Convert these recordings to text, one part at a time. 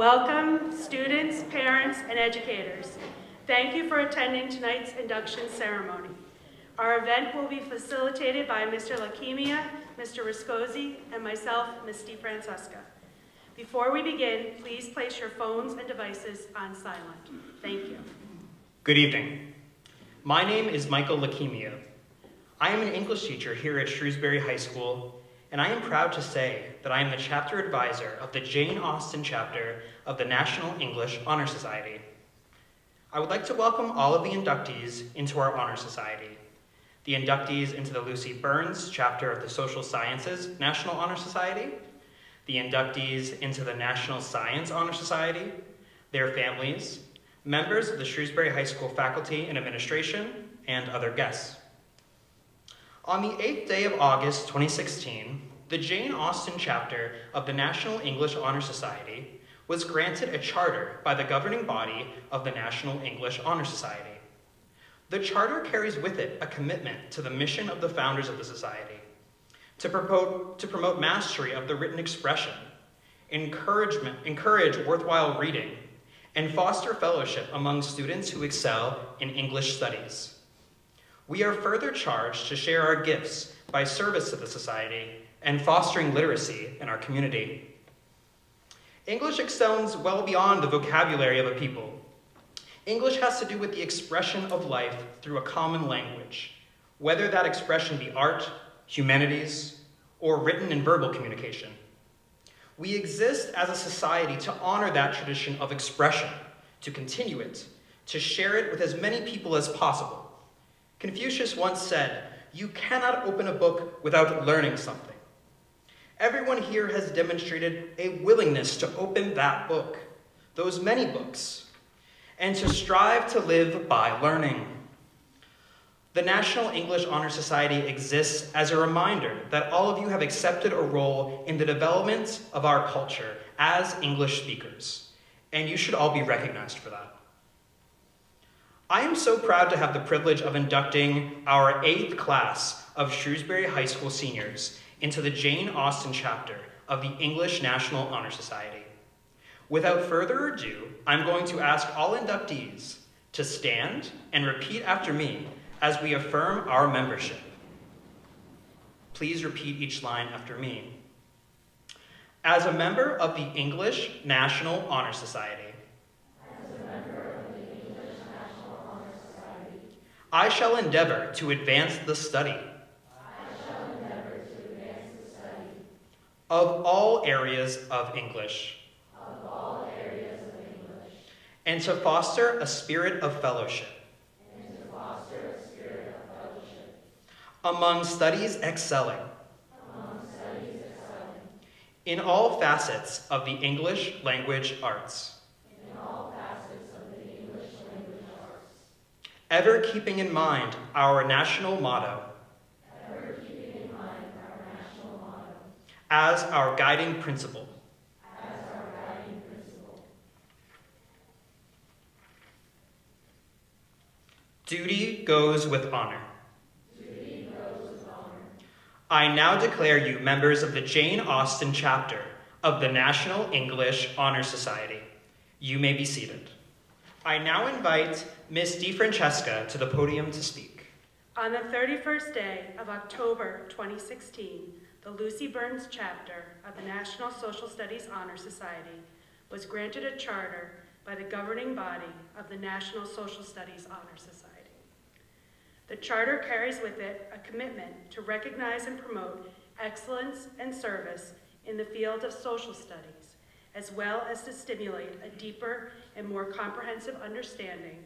Welcome, students, parents, and educators. Thank you for attending tonight's induction ceremony. Our event will be facilitated by Mr. Lachemia, Mr. Riscosi, and myself, Ms. DeFrancesca. Before we begin, please place your phones and devices on silent. Thank you. Good evening. My name is Michael Lachemia. I am an English teacher here at Shrewsbury High School, and I am proud to say that I am the chapter advisor of the Jane Austen chapter of the National English Honor Society. I would like to welcome all of the inductees into our Honor Society. The inductees into the Lucy Burns chapter of the Social Sciences National Honor Society, the inductees into the National Science Honor Society, their families, members of the Shrewsbury High School faculty and administration, and other guests. On the 8th day of August 2016, the Jane Austen chapter of the National English Honor Society was granted a charter by the governing body of the National English Honor Society. The charter carries with it a commitment to the mission of the founders of the society, to promote mastery of the written expression, encourage worthwhile reading, and foster fellowship among students who excel in English studies. We are further charged to share our gifts by service to the society and fostering literacy in our community. English extends well beyond the vocabulary of a people. English has to do with the expression of life through a common language, whether that expression be art, humanities, or written and verbal communication. We exist as a society to honor that tradition of expression, to continue it, to share it with as many people as possible. Confucius once said, "You cannot open a book without learning something." Everyone here has demonstrated a willingness to open that book, those many books, and to strive to live by learning. The National English Honor Society exists as a reminder that all of you have accepted a role in the development of our culture as English speakers, and you should all be recognized for that. I am so proud to have the privilege of inducting our 8th class of Shrewsbury High School seniors into the Jane Austen chapter of the English National Honor Society. Without further ado, I'm going to ask all inductees to stand and repeat after me as we affirm our membership. Please repeat each line after me. As a member of the English National Honor Society, I shall endeavor to advance the study of all areas of English, and to foster a spirit of fellowship, among studies excelling, in all facets of the English language arts, ever keeping in mind our national motto, as our guiding principle. Duty goes with honor. I now declare you members of the Jane Austen chapter of the National English Honor Society. You may be seated. I now invite Ms. DeFrancesca to the podium to speak. On the 31st day of October 2016, the Lucy Burns chapter of the National Social Studies Honor Society was granted a charter by the governing body of the National Social Studies Honor Society. The charter carries with it a commitment to recognize and promote excellence and service in the field of social studies, as well as to stimulate a deeper and more comprehensive understanding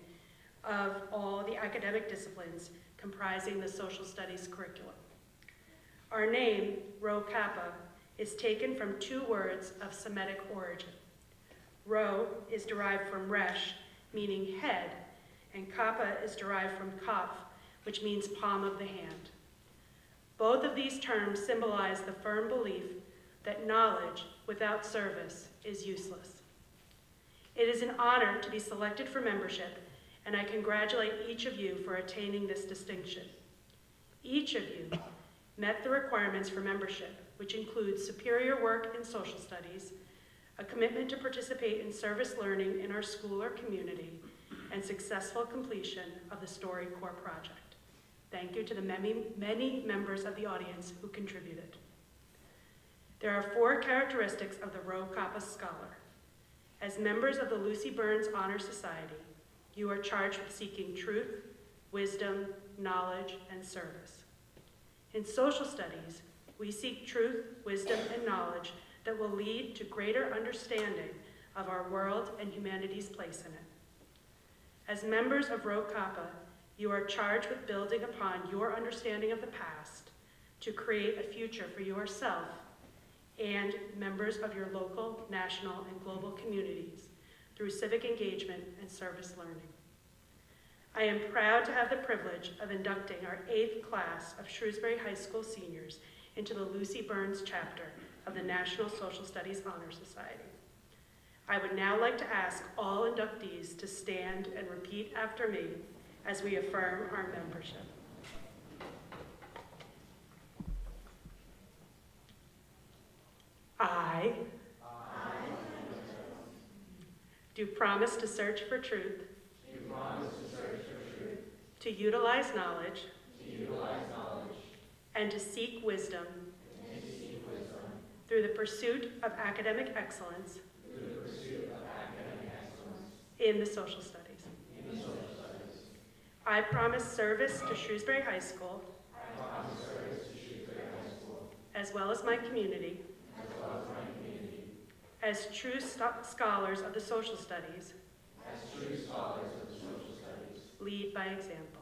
of all the academic disciplines comprising the social studies curriculum. Our name, Rho Kappa, is taken from two words of Semitic origin. Rho is derived from resh, meaning head, and Kappa is derived from kaf, which means palm of the hand. Both of these terms symbolize the firm belief that knowledge without service is useless. It is an honor to be selected for membership, and I congratulate each of you for attaining this distinction. Each of you met the requirements for membership, which includes superior work in social studies, a commitment to participate in service learning in our school or community, and successful completion of the StoryCorps project. Thank you to the many members of the audience who contributed. There are 4 characteristics of the Rho Kappa Scholar. As members of the Lucy Burns Honor Society, you are charged with seeking truth, wisdom, knowledge, and service. In social studies, we seek truth, wisdom, and knowledge that will lead to greater understanding of our world and humanity's place in it. As members of Rho Kappa, you are charged with building upon your understanding of the past to create a future for yourself and members of your local, national, and global communities through civic engagement and service learning. I am proud to have the privilege of inducting our 8th class of Shrewsbury High School seniors into the Lucy Burns chapter of the National Social Studies Honor Society. I would now like to ask all inductees to stand and repeat after me as we affirm our membership. I do promise to search for truth, to utilize knowledge, and to seek wisdom, through the pursuit of academic excellence, in the social studies. I promise service to Shrewsbury High School, as well as my community, as true scholars of the social studies, lead by example.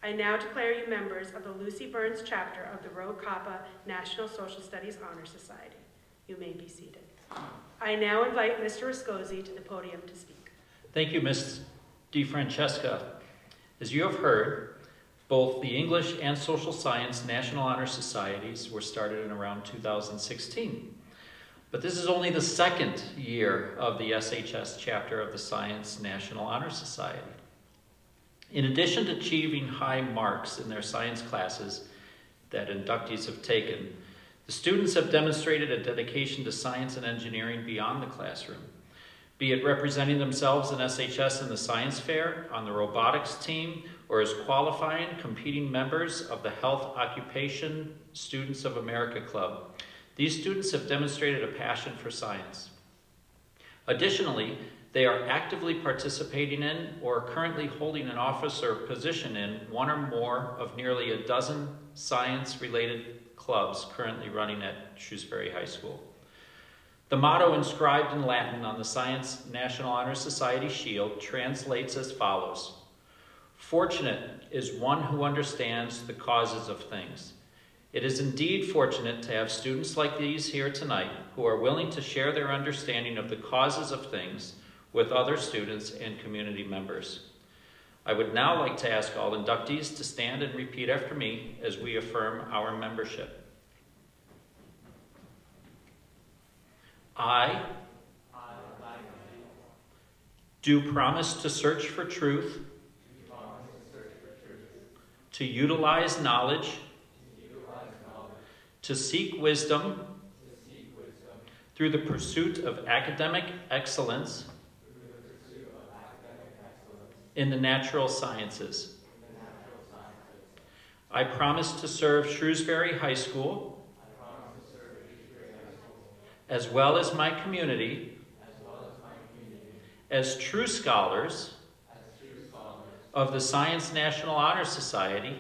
I now declare you members of the Lucy Burns chapter of the Rho Kappa National Social Studies Honor Society. You may be seated. I now invite Mr. Rascosi to the podium to speak. Thank you, Ms. DeFrancesca. As you have heard, both the English and Social Science National Honor Societies were started in around 2016. But this is only the 2nd year of the SHS chapter of the Science National Honor Society. In addition to achieving high marks in their science classes that inductees have taken, the students have demonstrated a dedication to science and engineering beyond the classroom, be it representing themselves in SHS in the science fair, on the robotics team, or as qualifying competing members of the Health Occupation Students of America Club. These students have demonstrated a passion for science. Additionally, they are actively participating in or currently holding an office or position in one or more of nearly a dozen science-related clubs currently running at Shrewsbury High School. The motto inscribed in Latin on the Science National Honor Society shield translates as follows: "Fortunate is one who understands the causes of things." It is indeed fortunate to have students like these here tonight who are willing to share their understanding of the causes of things with other students and community members. I would now like to ask all inductees to stand and repeat after me as we affirm our membership. I do promise to search for truth, to utilize knowledge, to seek wisdom through the pursuit of academic excellence in the natural sciences. I promise to serve Shrewsbury High School, as well as my community, as true scholars of the Science National Honor Society,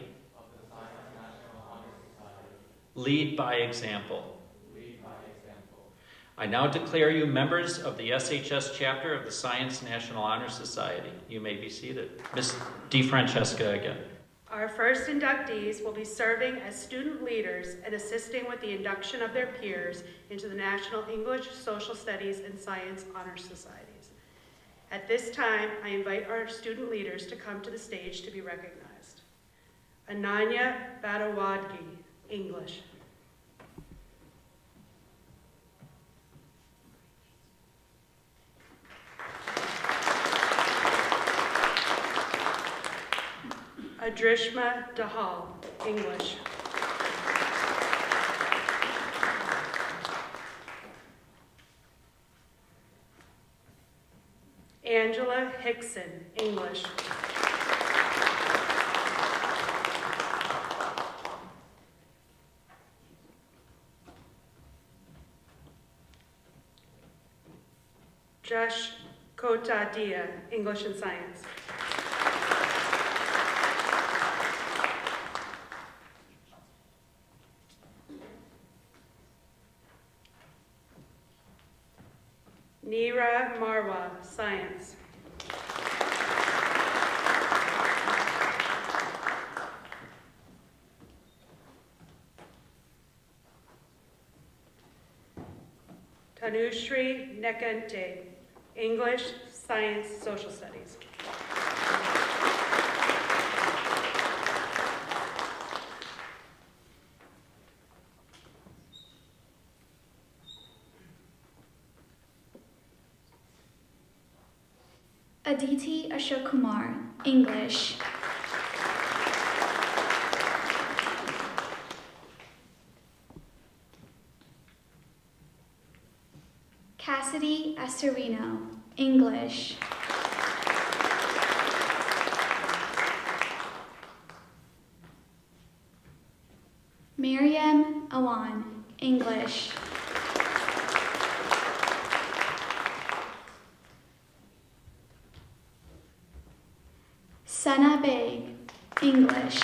lead by example. I now declare you members of the SHS chapter of the Science National Honor Society. You may be seated. Ms. DeFrancesca again. Our first inductees will be serving as student leaders and assisting with the induction of their peers into the National English, Social Studies, and Science Honor Societies. At this time, I invite our student leaders to come to the stage to be recognized. Ananya Badawadgi, English. Adrishma Dahal, English. Angela Hickson, English. Josh Kotadia, English and Science. Neera Marwa, Science. Tanushri Nekante, English, Science, Social Studies. Aditi Ashok Kumar, English. Cassidy Astorino, English. Miriam Awan, English. Sana Beg, English.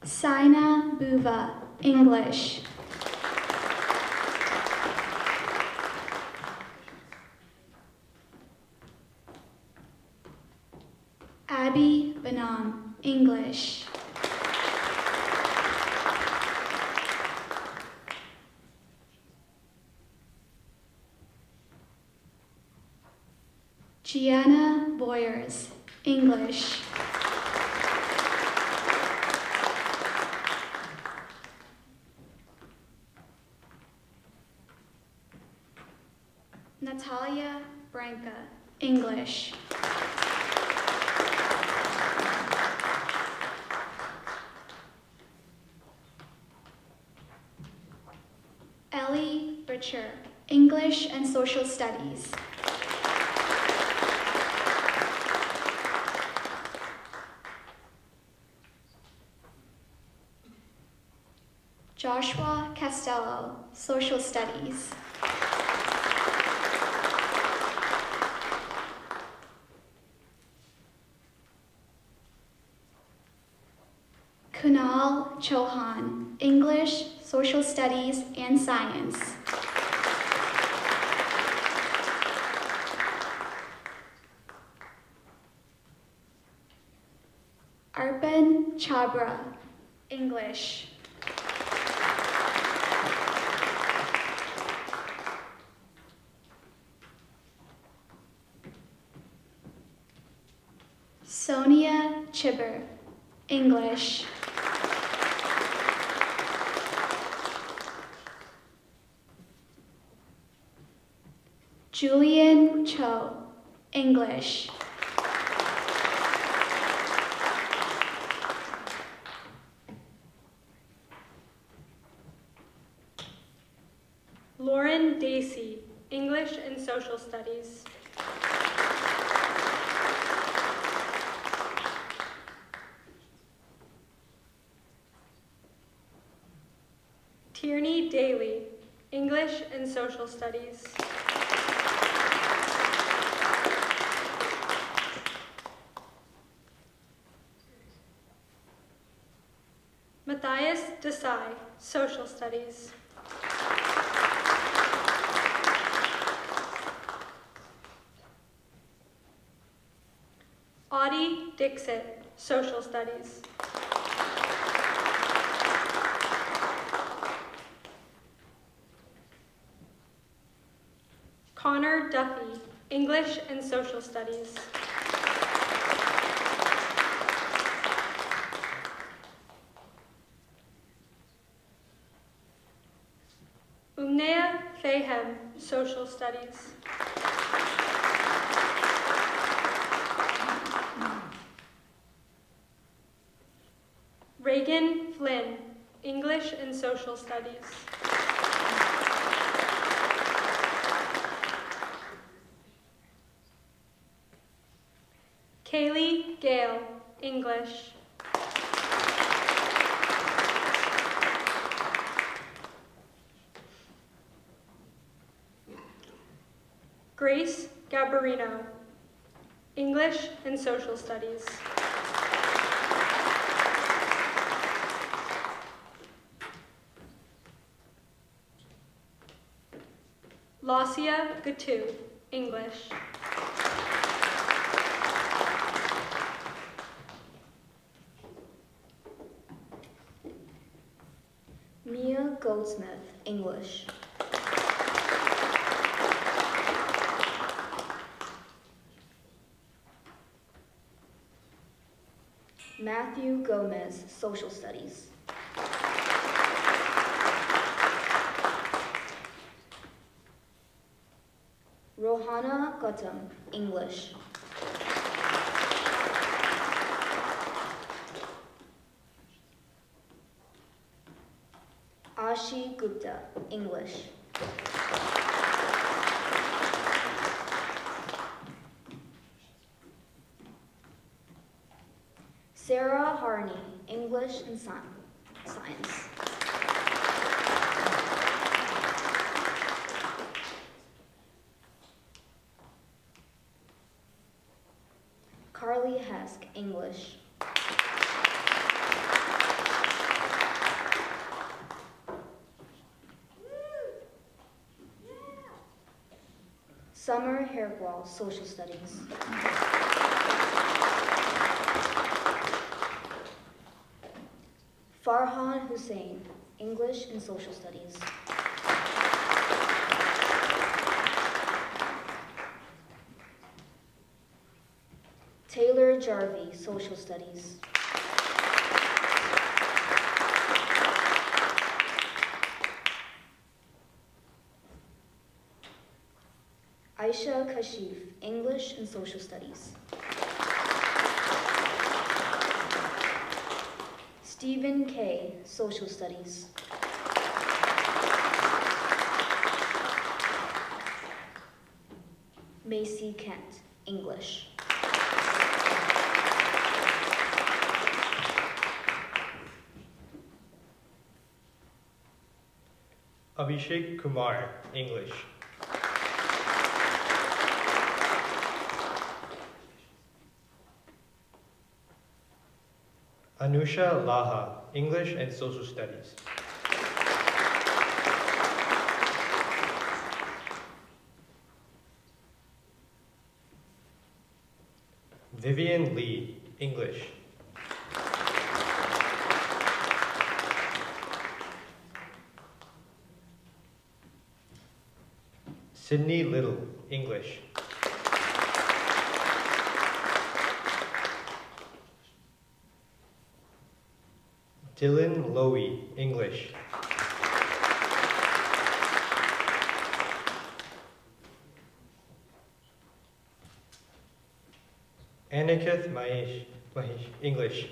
Saina Buva, English. Abby Banam, English. Gianna Boyers, English. Natalia Branca, English. Ellie Butcher, English and Social Studies. Joshua Castello, Social Studies. Kunal Chauhan, English, Social Studies, and Science. Arpan Chabra, English. Sonia Chibber, English. Julian Cho, English. Lauren Dacey, English and Social Studies. Tierney Daly, English and Social Studies. Matthias Desai, Social Studies. Audie Dixit, Social Studies. Connor Duffy, English and Social Studies. Umnea Fahem, Social Studies. Reagan Flynn, English and Social Studies. Kaylee Gale, English. Grace Gabarino, English and Social Studies. Lasia Gatu, English. Mia Goldsmith, English. Matthew Gomez, Social Studies. Rohana Gautam, English. Ashi Gupta, English. Sarah Harney, English and Science. Carly Hesk, English. Summer Hairwall, Social Studies. Farhan Hussein, English and Social Studies. Taylor Jarvie, Social Studies. Aisha Kashif, English and Social Studies. Stephen K., Social Studies. Macy Kent, English. Abhishek Kumar, English. Anusha Laha, English and Social Studies. Vivian Lee, English. Sydney Little, English. Dylan Lowy, English. Aniketh Mahesh, English.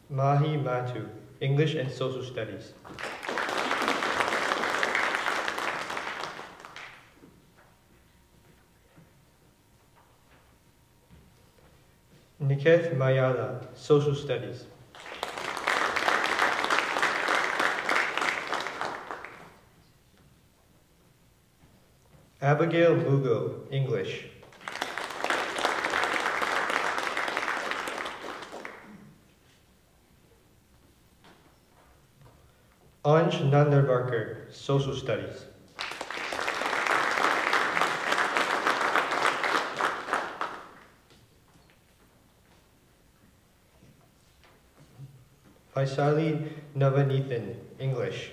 Mahi Matu, English and Social Studies. Niketh Mayala, Social Studies. Abigail Mugo, English. Anj Nandarbarkar, Social Studies. Vaisali Navanithan, English.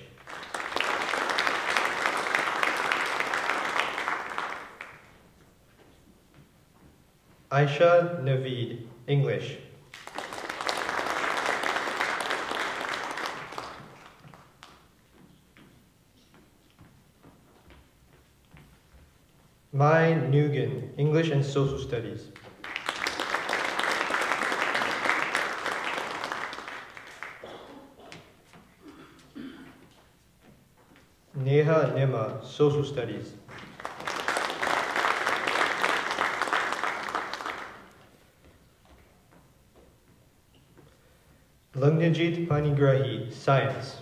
Aisha Naveed, English. Mai Nguyen, English and Social Studies. Neha Nema, Social Studies. Langnajit Panigrahi, Science.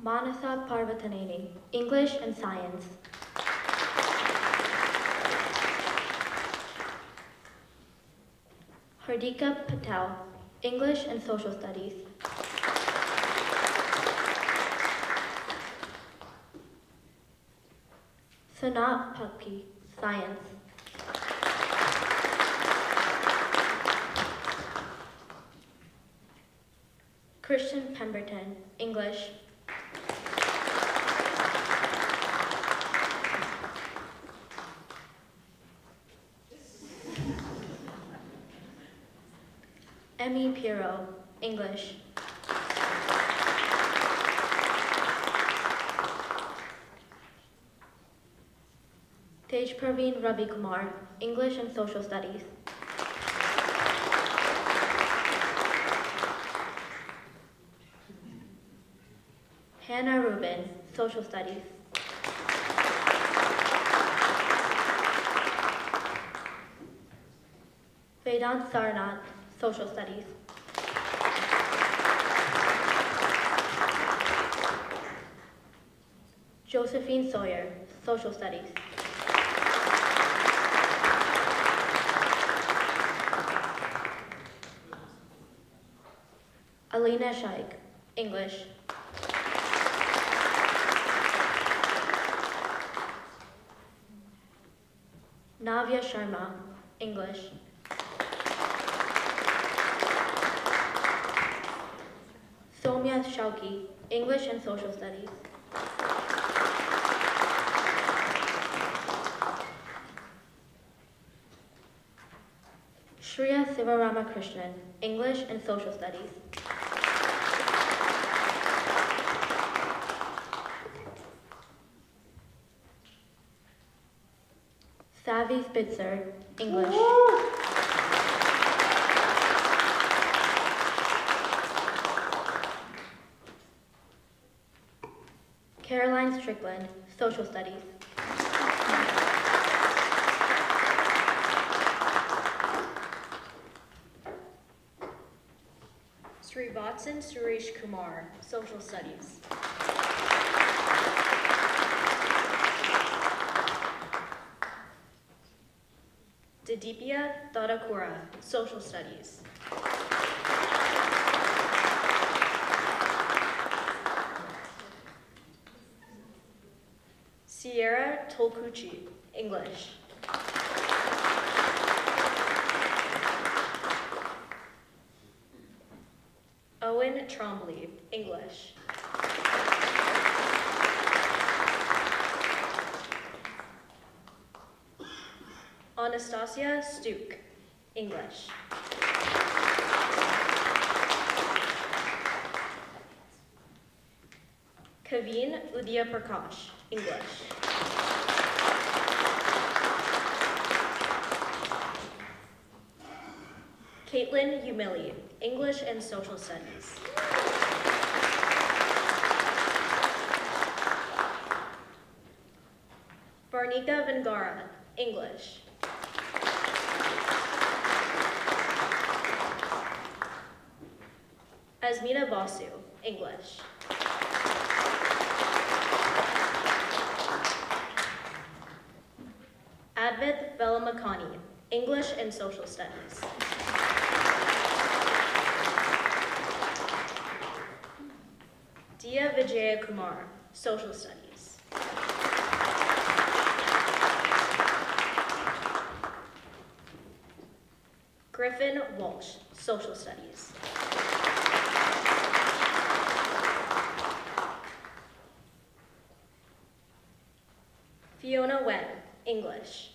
Manasa Parvataneni, English and Science. Hardika Patel, English and Social Studies. Sanat Pakpi, Science. Christian Pemberton, English. Emmy Pirro, English. Tej Praveen Ravi Kumar, English and Social Studies. Hannah Rubin, Social Studies. Vedant Sarnath, Social Studies. Josephine Sawyer, Social Studies. Alina Shaikh, English. Navya Sharma, English. Soumya Shauki, English and Social Studies. Shreya Sivaramakrishnan, English and Social Studies. Savi Spitzer, English. Caroline Strickland, Social Studies. Srivatsan Suresh Kumar, Social Studies. Didipya Thadakura, Social Studies. Sierra Tolkuchi, English. Owen Trombley, English. Anastasia Stuk, English. Kaveen Udaya Prakash, English. Caitlin Humili, English and Social Studies. Varnika Vengara, English. Asmita Vasu, English. Advit Velamakani, English and Social Studies. Dia Vijaya Kumar, Social Studies. Griffin Walsh, Social Studies. Fiona Wen, English.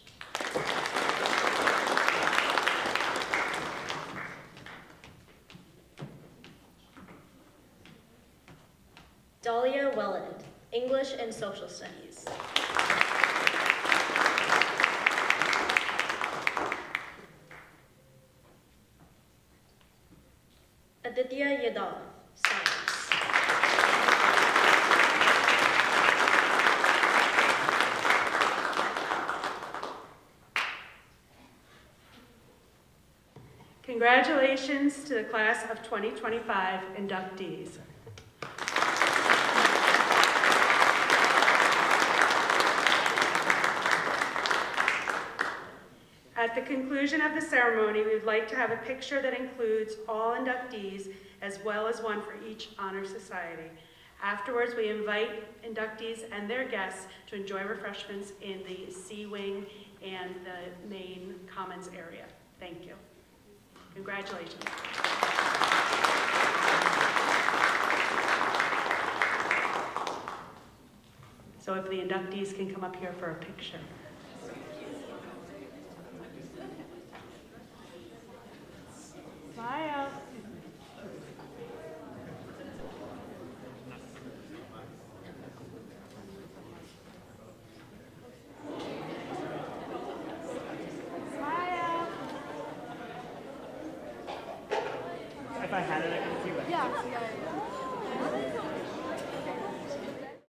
Dahlia Welland, English and Social Studies. Aditya Yadav, Science. Congratulations to the class of 2025 inductees. At the conclusion of the ceremony, we would like to have a picture that includes all inductees as well as one for each honor society. Afterwards, we invite inductees and their guests to enjoy refreshments in the C Wing and the main commons area. Thank you. Congratulations. So if the inductees can come up here for a picture. Smile. If I had it, I could see that. Yeah.